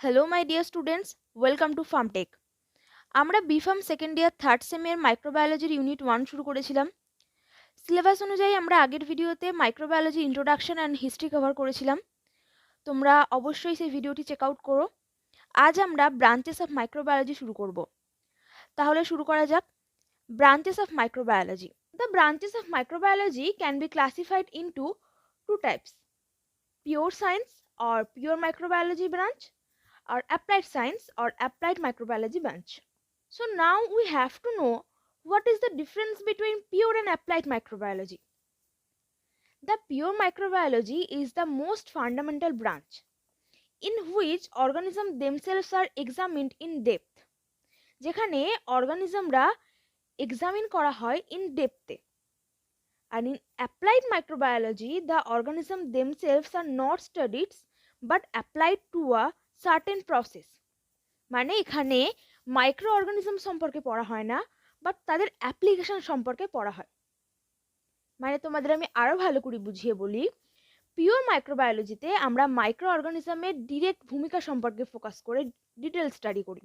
Hello my dear students, welcome to Pharmtech. আমরা B.Pharm second year third সেমের মাইক্রোবায়োলজির unit 1 শুরু করেছিলাম। সিলেবাস অনুযায়ী আমরা আগের ভিডিওতে microbiology introduction and history cover করেছিলাম। তোমরা অবশ্যই সেই ভিডিওটি চেক আউট করো। আজ আমরা ব্রাঞ্চেস অফ মাইক্রোবায়োলজি শুরু করব। তাহলে শুরু করা যাক। Branches of microbiology. The branches of microbiology can be classified into two types: pure science or pure microbiology branch, or applied science or applied microbiology branch. So now we have to know what is the difference between pure and applied microbiology. The pure microbiology is the most fundamental branch in which organisms themselves are examined in depth. যেখানে অর্গানিজমরা examine করা হয় in ডেপথে। And in applied microbiology, the organisms themselves are not studied but applied to a certain process. মানে এখানে micro organism সম্পর্কে পড়া হয় না, but তাদের অ্যাপ্লিকেশন সম্পর্কে পড়া হয়। মানে তোমাদের আমি আরো ভালো করে বুঝিয়ে বলি, পিওর মাইক্রোবায়োলজিতে আমরা মাইক্রো অর্গানিজমের ডিরেক্ট ভূমিকা সম্পর্কে ফোকাস করে ডিটেল স্টাডি করি,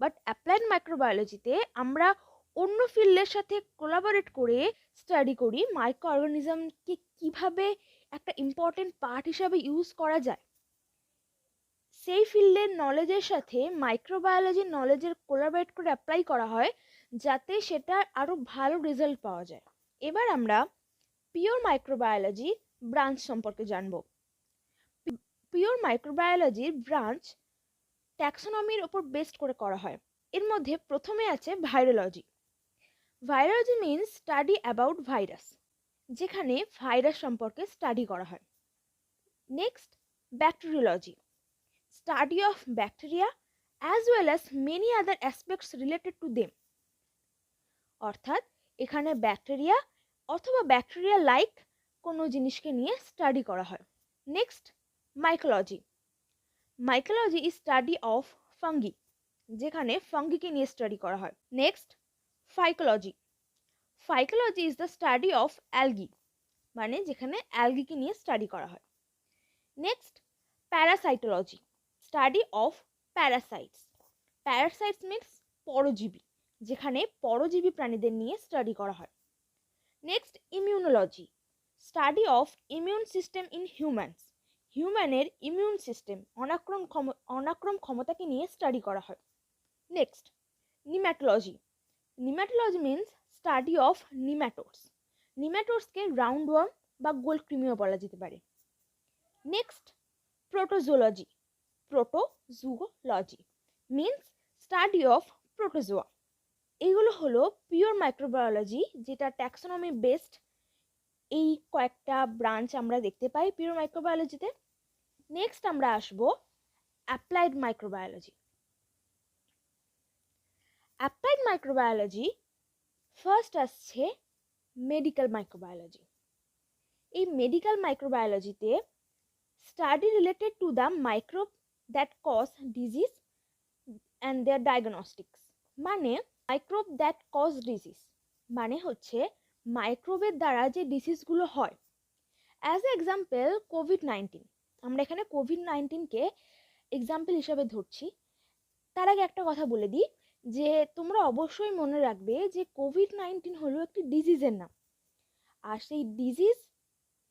বাট অ্যাপ্লাইড মাইক্রোবায়োলজিতে আমরা অন্য ফিল্ডের সাথে কোলাবোরেট করে স্টাডি করি মাইক্রো অর্গানিজমকে কিভাবে একটা ইম্পর্টেন্ট পার্ট হিসাবে ইউজ করা যায়। সেই ফিল্ডের নলেজের সাথে মাইক্রোবায়োলজির নলেজের কোলাবরেট করে অ্যাপ্লাই করা হয় যাতে সেটা আরও ভালো রেজাল্ট পাওয়া যায়। এবার আমরা পিওর মাইক্রোবায়োলজি ব্রাঞ্চ সম্পর্কে জানব। পিওর মাইক্রোবায়োলজির ব্রাঞ্চ ট্যাক্সোনমির ওপর বেসড করে করা হয়। এর মধ্যে প্রথমে আছে virology. Virology means study about virus, যেখানে ভাইরাস সম্পর্কে স্টাডি করা হয়। Next bacteriology, study of bacteria as well as many other aspects related to them. অর্থাৎ এখানে ব্যাকটেরিয়া অথবা ব্যাকটেরিয়া লাইক কোনো জিনিসকে নিয়ে স্টাডি করা হয়। Next mycology. Mycology is study of fungi, যেখানে ফাঙ্গিকে নিয়ে স্টাডি করা হয়। Next phycology. Phycology is the study of algae, মানে যেখানে অ্যালগিকে নিয়ে স্টাডি করা হয়। Next parasitology, study of parasites. Parasites means পরজীবী, যেখানে পরজীবী প্রাণীদের নিয়ে স্টাডি করা হয়। Next immunology, study of immune system in humans. হিউম্যানের ইমিউন সিস্টেম অনাক্রম ক্ষমতাকে নিয়ে স্টাডি করা হয়। Next nematology. Nematology means study of নিম্যাটোডস। নিম্যাটোডসকে রাউন্ড ওয়ার্ম বা গোল কৃমিও বলা যেতে পারে। Next protozoology. Protozoology means study of protozoa. এইগুলো হলো পিওর মাইক্রোবায়োলজি, যেটা ট্যাক্সোনমি বেসড। এই কয়েকটা ব্রাঞ্চ আমরা দেখতে পাই পিওর মাইক্রোবায়োলজিতে। নেক্সট আমরা আসব applied microbiology. Applied microbiology first আসছে মেডিকেল মাইক্রোবায়োলজি। এই medical মাইক্রোবায়োলজিতে study related to the microbe that cause disease and their diagnostics. মানে microbe that cause disease মানে হচ্ছে মাইক্রোবের দ্বারা যে ডিজিজগুলো হয়। অ্যাজ এ এক্সাম্পল কোভিড-19, আমরা এখানে কোভিড-19কে এক্সাম্পল হিসাবে ধরছি। তার আগে একটা কথা বলে দিই যে তোমরা অবশ্যই মনে রাখবে যে কোভিড-19 হলো একটি ডিজিজের নাম, আর সেই ডিজিজ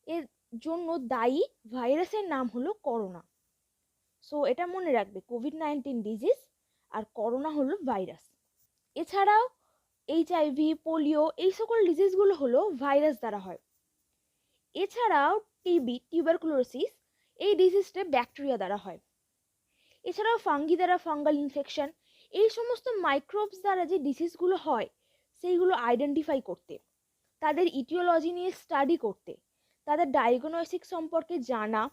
এর জন্য দায়ী ভাইরাসের নাম হলো করোনা। সো এটা মনে রাখবে, কোভিড-19 ডিজিজ আর করোনা হলো ভাইরাস। এছাড়াও HIV, পোলিও, এই সকল ডিজিজগুলো হলো ভাইরাস দ্বারা হয়। এছাড়াও টিবি, টিউবারকুলোসিস, এই ডিজিজটা ব্যাকটেরিয়া দ্বারা হয়। এছাড়াও ফাঙ্গি দ্বারা ফাঙ্গাল ইনফেকশন, এই সমস্ত মাইক্রোবস দ্বারা যে ডিজিজগুলো হয় সেইগুলো আইডেন্টিফাই করতে, তাদের ইটিওলজি নিয়ে স্টাডি করতে, তাদের ডায়াগনস্টিক সম্পর্কে জানা,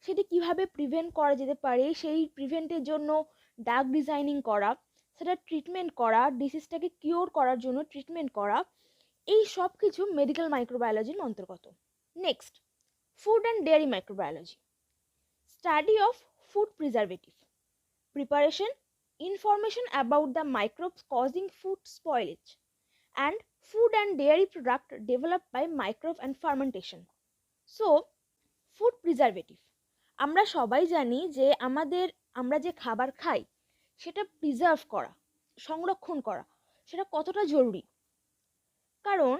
সেটি কিভাবে প্রিভেন্ট করা যেতে পারে, সেই প্রিভেন্টের জন্য ড্রাগ ডিজাইনিং করা, সেটা ট্রিটমেন্ট করা, ডিজিজটাকে কিওর করার জন্য ট্রিটমেন্ট করা, এই সব কিছু মেডিকেল মাইক্রোবায়োলজির অন্তর্গত। Next food and dairy microbiology, study of food preservative, preparation, information about the microbes causing food spoilage, and food and dairy product developed by microbe and fermentation. So, food preservative, আমরা সবাই জানি যে আমাদের আমরা যে খাবার খাই সেটা প্রিজার্ভ করা, সংরক্ষণ করা, সেটা কতটা জরুরি। কারণ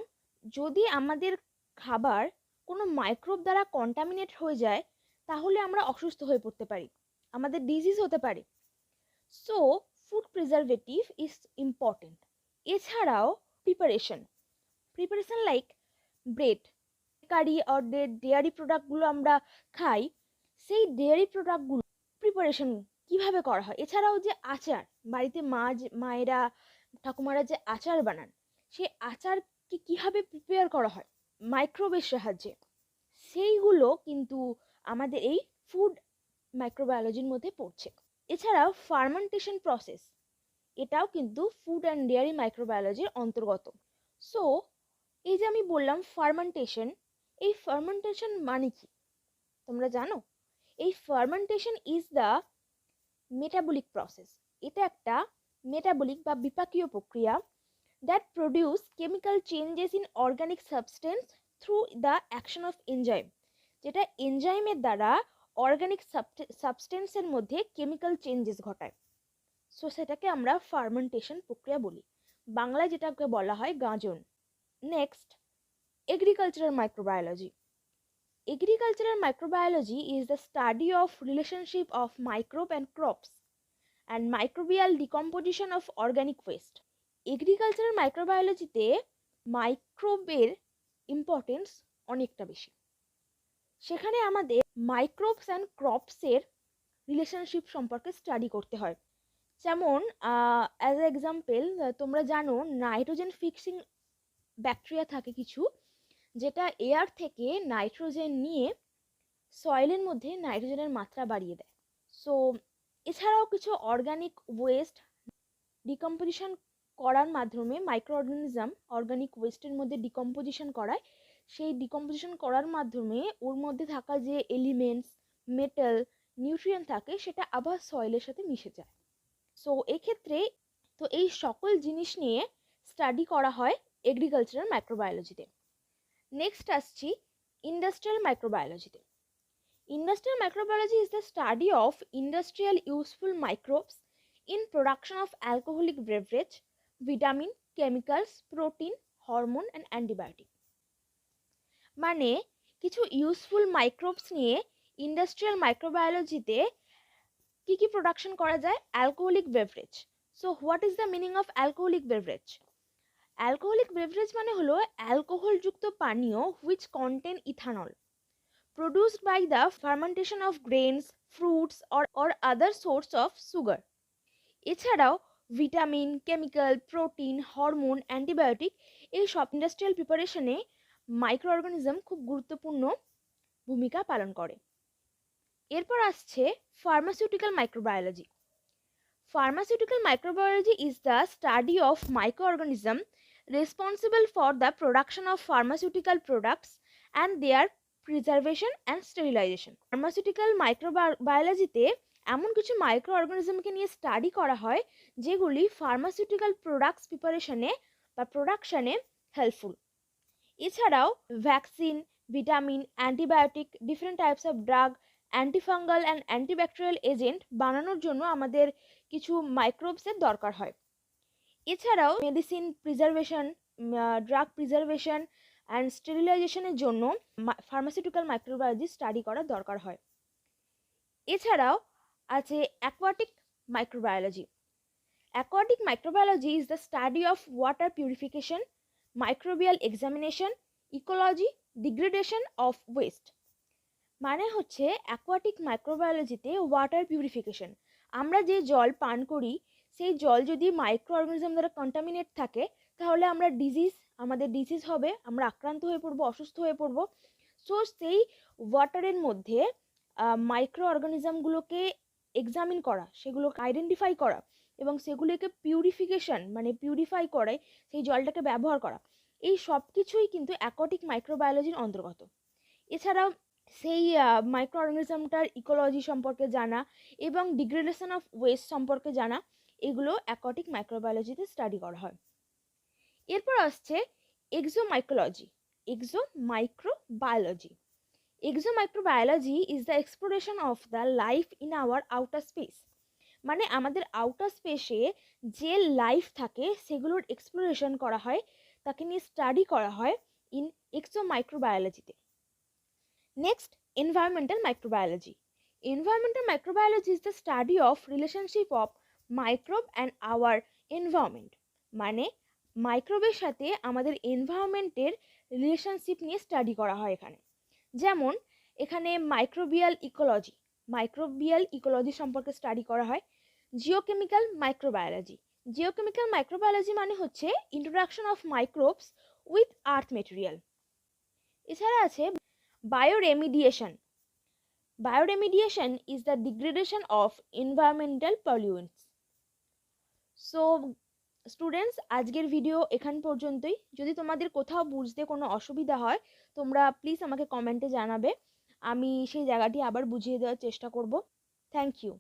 যদি আমাদের খাবার কোনো মাইক্রোব দ্বারা কন্টামিনেট হয়ে যায় তাহলে আমরা অসুস্থ হয়ে পড়তে পারি, আমাদের ডিজিজ হতে পারে। So food preservative is important. এছাড়াও প্রিপারেশন লাইক ব্রেড, বেকারি আর ডেয়ারি প্রোডাক্টগুলো আমরা খাই, সেই ডেয়ারি প্রোডাক্টগুলো প্রিপারেশন কিভাবে করা হয়। এছাড়াও যে আচার, বাড়িতে মায়েরা ঠাকুমারা যে আচার বানান, সেই আচারকে কিভাবে প্রিপেয়ার করা হয় মাইক্রোওয়েভের সাহায্যে, সেইগুলো কিন্তু আমাদের এই ফুড মাইক্রোবায়োলজির মধ্যে পড়ছে। এছাড়াও ফার্মেন্টেশন প্রসেস, এটাও কিন্তু ফুড অ্যান্ড ডেয়ারি মাইক্রোবায়োলজির অন্তর্গত। সো এই যে আমি বললাম ফার্মেন্টেশন, এই ফার্মেন্টেশন মানে কি তোমরা জানো? এই fermentation is the metabolic process. এটা একটা মেটাবলিক বা বিপাকীয় প্রক্রিয়া that produce chemical changes in organic substance through the action of enzyme, যেটা এনজাইমের দ্বারা অর্গানিক সাবস্টেন্সের মধ্যে কেমিক্যাল চেঞ্জেস ঘটায়। সো সেটাকে আমরা ফার্মেন্টেশন প্রক্রিয়া বলি, বাংলায় যেটাকে বলা হয় গাঁজন। Next, agricultural microbiology. Agricultural microbiology is the study of relationship of microbe and crops and microbial decomposition of organic waste. Agricultural microbiology তে মাইক্রোবের ইম্পর্টেন্স অনেকটা বেশি। সেখানে আমাদের মাইক্রোবস অ্যান্ড ক্রপসের রিলেশনশিপ সম্পর্কে স্টাডি করতে হয়। যেমন অ্যাজ এ এক্সাম্পল, তোমরা জানো নাইট্রোজেন ফিক্সিং ব্যাকটেরিয়া থাকে কিছু, যেটা এয়ার থেকে নাইট্রোজেন নিয়ে সয়েলের মধ্যে নাইট্রোজেনের মাত্রা বাড়িয়ে দেয়। সো এছাড়াও কিছু অর্গানিক ওয়েস্ট ডিকম্পোজিশন করার মাধ্যমে মাইক্রো অর্গানিজম অর্গানিক ওয়েস্টের মধ্যে ডিকম্পোজিশন করায়, সেই ডিকম্পোজিশন করার মাধ্যমে ওর মধ্যে থাকা যে এলিমেন্টস, মেটাল, নিউট্রিয়েন্ট থাকে সেটা আবার সয়েলের সাথে মিশে যায়। সো এক্ষেত্রে তো এই সকল জিনিস নিয়ে স্টাডি করা হয় এগ্রিকালচারাল মাইক্রোবায়োলজিতে। নেক্সট আসছি industrial মাইক্রোবায়োলজিতে। Industrial microbiology is the study of industrial useful microbes in production of alcoholic beverage, vitamin, chemicals, protein, hormone and antibiotic. মানে কিছু ইউজফুল মাইক্রোবস নিয়ে ইন্ডাস্ট্রিয়াল মাইক্রোবায়োলজিতে কি কি প্রোডাকশন করা যায়? Alcoholic beverage. So what is the meaning of alcoholic beverage? Alcoholic beverage মানে হলো অ্যালকোহলযুক্ত পানীয় which contain ethanol produced by the fermentation of grains, fruits or other source of sugar. এছাড়াও vitamin, chemical, protein, hormone, antibiotic এই সব industrial প্রিপারেশনে micro organism খুব গুরুত্বপূর্ণ ভূমিকা পালন করে। এরপর আসছে pharmaceutical microbiology. Pharmaceutical microbiology is the study of microorganisms responsible for the production of pharmaceutical products and their preservation and sterilisation. Pharmaceutical মাইক্রোবায়োলজিতে এমন কিছু মাইক্রো অর্গানিজমকে নিয়ে স্টাডি করা হয় যেগুলি ফার্মাসিউটিক্যাল প্রোডাক্টস প্রিপারেশনে বা প্রোডাকশনে হেল্পফুল। এছাড়াও vaccine, vitamin, antibiotic, different types of drug, antifungal and antibacterial agent বানানোর জন্য আমাদের কিছু মাইক্রোবসের দরকার হয়। এছাড়াও medicine preservation, drug preservation and স্টেরিলাইজেশনের জন্য ফার্মাসিউটিক্যাল মাইক্রোবায়োলজি স্টাডি করার দরকার হয়। এছাড়াও আছে aquatic microbiology. Aquatic microbiology is the study of water purification, microbial examination, ecology, degradation of waste. মানে হচ্ছে অ্যাকোয়াটিক মাইক্রোবায়োলজিতে ওয়াটার পিউরিফিকেশন, আমরা যে জল পান করি সেই জল যদি মাইক্রো অর্গানিজম দ্বারা কন্টামিনেট থাকে তাহলে আমাদের ডিজিজ হবে, আমরা আক্রান্ত হয়ে পড়বো, অসুস্থ হয়ে পড়বো। সো সেই ওয়াটারের মধ্যে মাইক্রো অর্গানিজমগুলোকে এক্সামিন করা, সেগুলোকে আইডেন্টিফাই করা এবং সেগুলোকে পিউরিফিকেশন মানে পিউরিফাই করে সেই জলটাকে ব্যবহার করা, এই সব কিছুই কিন্তু অ্যাকোয়াটিক মাইক্রোবায়োলজির অন্তর্গত। এছাড়াও সেই মাইক্রো অর্গানিজমটার ইকোলজি সম্পর্কে জানা এবং ডিগ্রেডেশন অফ ওয়েস্ট সম্পর্কে জানা, এগুলো অ্যাকোয়াটিক মাইক্রোবায়োলজিতে স্টাডি করা হয়। এরপর আসছে exomicrology, exomicrobiology. Exomicrobiology is the exploration of the life in our outer space. মানে আমাদের আউটার স্পেসে যে লাইফ থাকে সেগুলোর এক্সপ্লোরেশন করা হয়, তাকে নিয়ে স্টাডি করা হয় ইন এক্সোমাইক্রোবায়োলজিতে। Next, environmental microbiology. Environmental microbiology is the study of relationship of microbe and our environment. মানে মাইক্রোবের সাথে আমাদের এনভায়রনমেন্টের রিলেশনশিপ নিয়ে স্টাডি করা হয় এখানে। যেমন এখানে মাইক্রোবিয়াল ইকোলজি সম্পর্কে স্টাডি করা হয়। জিওকেমিক্যাল মাইক্রোবায়োলজি। জিওকেমিক্যাল মাইক্রোবায়োলজি মানে হচ্ছে introduction of microbes with earth material. এছাড়া আছে বায়োরেমিডিয়েশন। Bioremediation is the degradation of environmental pollutants. So students, আজকের ভিডিও এখান পর্যন্তই। যদি তোমাদের কোথাও বুঝতে কোনো অসুবিধা হয় তোমরা প্লিজ আমাকে কমেন্টে জানাবে, আমি সেই জায়গাটি আবার বুঝিয়ে দেওয়ার চেষ্টা করব। Thank you.